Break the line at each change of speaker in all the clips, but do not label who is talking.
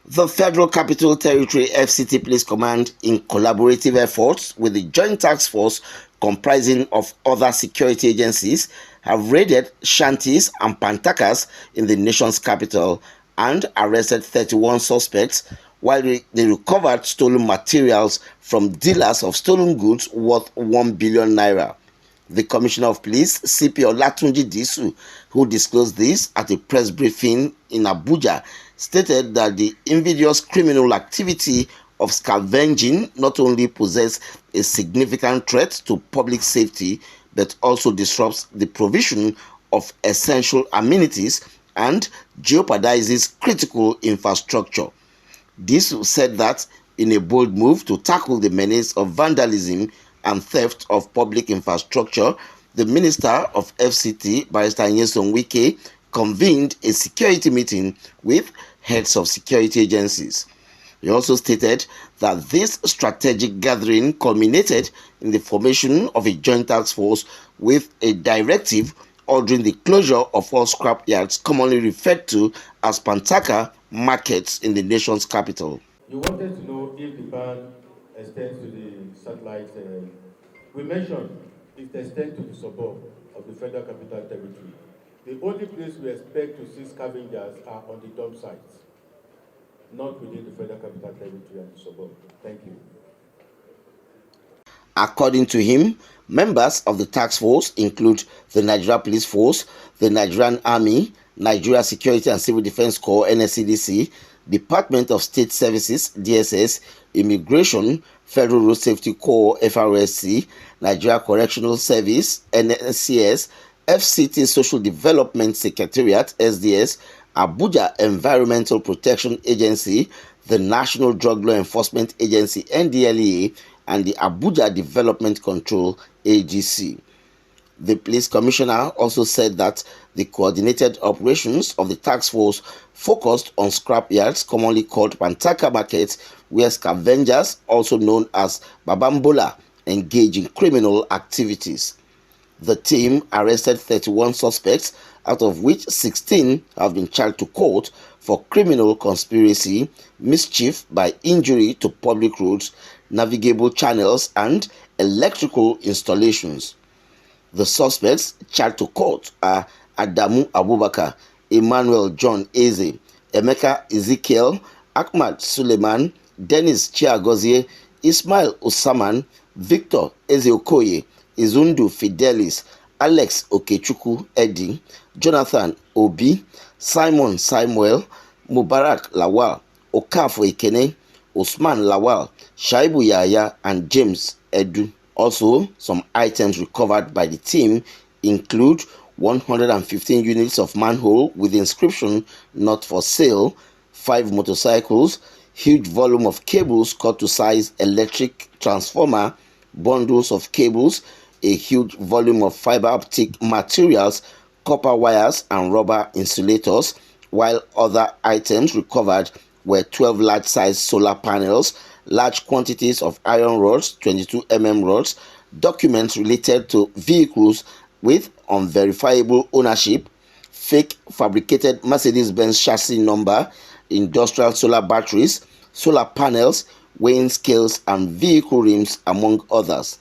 The Federal Capital Territory FCT Police Command, in collaborative efforts with the Joint Task Force comprising of other security agencies, have raided shanties and pantakas in the nation's capital and arrested 31 suspects, while they recovered stolen materials from dealers of stolen goods worth 1 billion naira. The Commissioner of Police, CP Olatunji Disu, who disclosed this at a press briefing in Abuja, stated that the invidious criminal activity of scavenging not only poses a significant threat to public safety but also disrupts the provision of essential amenities and jeopardizes critical infrastructure. This said that in a bold move to tackle the menace of vandalism and theft of public infrastructure, the Minister of FCT, Barrister Nyesom Wike, convened a security meeting with heads of security agencies. He also stated that this strategic gathering culminated in the formation of a joint task force with a directive ordering the closure of all scrap yards commonly referred to as Pantaka markets in the nation's capital.
You wanted to know if the ban extends to the satellite. We mentioned it extends to the suburb of the Federal Capital Territory. The only place we expect to see scavengers are on the dump sites, not within the Federal Capital Territory and the suburb. Thank you.
According to him, members of the task force include the Nigeria Police Force, the Nigerian Army, Nigeria Security and Civil Defense Corps (NSCDC), Department of State Services (DSS), Immigration, Federal Road Safety Corps (FRSC), Nigeria Correctional Service (NSCS), FCT Social Development Secretariat (SDS), Abuja Environmental Protection Agency, the National Drug Law Enforcement Agency (NDLEA), and the Abuja Development Control (AGC). The police commissioner also said that the coordinated operations of the task force focused on scrap yards commonly called Pantaka markets, where scavengers, also known as Babambola, engage in criminal activities. The team arrested 31 suspects, out of which 16 have been charged to court for criminal conspiracy, mischief by injury to public roads, navigable channels, and electrical installations. The suspects charged to court are Adamu Abubakar, Emmanuel John Eze, Emeka Ezekiel, Ahmad Suleiman, Dennis Chiagozie, Ismail Osaman, Victor Ezeokoye, Izundu Fidelis, Alex Okechukwu Eddie, Jonathan Obi, Simon Samuel, Mubarak Lawal, Okafo Ikene, Usman Lawal, Shaibu Yahya, and James Edu. Also, some items recovered by the team include 115 units of manhole with the inscription "Not for sale", 5 motorcycles, huge volume of cables cut to size electric transformer, bundles of cables, a huge volume of fiber optic materials, copper wires, and rubber insulators, while other items recovered were 12 large-sized solar panels, large quantities of iron rods, 22 rods, documents related to vehicles with unverifiable ownership, fake fabricated Mercedes-Benz chassis number, industrial solar batteries, solar panels, weighing scales, and vehicle rims, among others.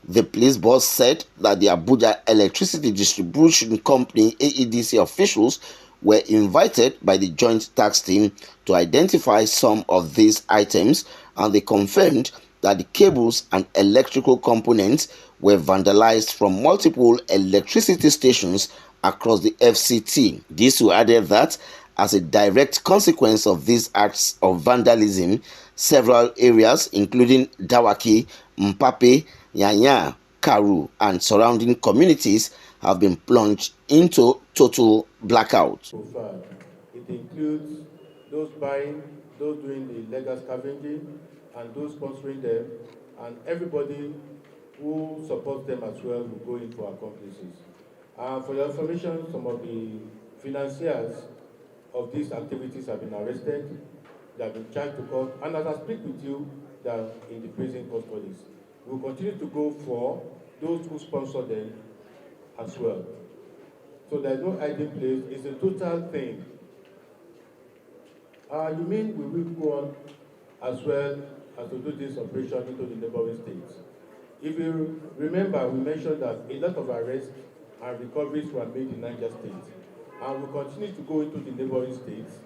The police boss said that the Abuja Electricity Distribution Company (AEDC) officials were invited by the joint task team to identify some of these items, and they confirmed that the cables and electrical components were vandalized from multiple electricity stations across the FCT. This added that as a direct consequence of these acts of vandalism, several areas including Dawaki, Mpape, Yanya, Karu, and surrounding communities have been plunged into total blackout.
So far, it includes those buying, those doing the illegal scavenging, and those sponsoring them, and everybody who supports them as well will go in for accomplices. For your information, some of the financiers of these activities have been arrested, they have been charged to court, and as I speak with you, they are in the prison custodies. We will continue to go for those who sponsor them as well. So there's no hiding place, it's a total thing. You mean we will go on as well as to do this operation into the neighboring states? If you remember, we mentioned that a lot of arrests and recoveries were made in Niger State, and we continue to go into the neighboring states,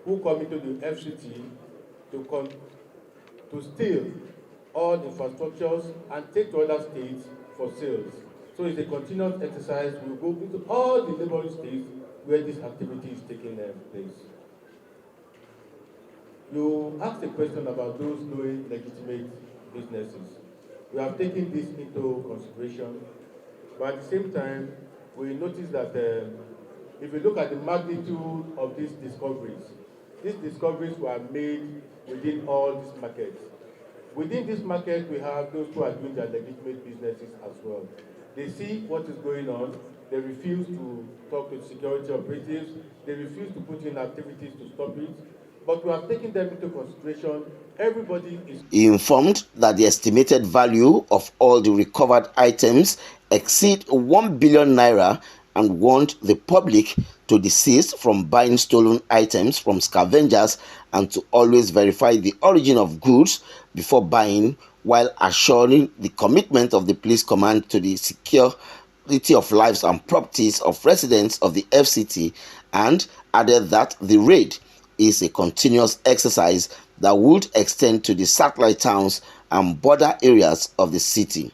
who come into the FCT to steal all infrastructures and take to other states for sales. So it's a continuous exercise. We'll go into all the neighboring states where this activity is taking place. You asked a question about those doing legitimate businesses. We have taken this into consideration, but at the same time, we notice that if you look at the magnitude of these discoveries were made within all these markets. Within this market, we have those who are doing their legitimate businesses as well. They see what is going on. They refuse to talk to security operatives. They refuse to put in activities to stop it. But we have taken them into consideration. Everybody is.
He informed that the estimated value of all the recovered items exceed 1 billion naira and warned the public to desist from buying stolen items from scavengers and to always verify the origin of goods before buying, while assuring the commitment of the police command to the security of lives and properties of residents of the FCT, and added that the raid is a continuous exercise that would extend to the satellite towns and border areas of the city.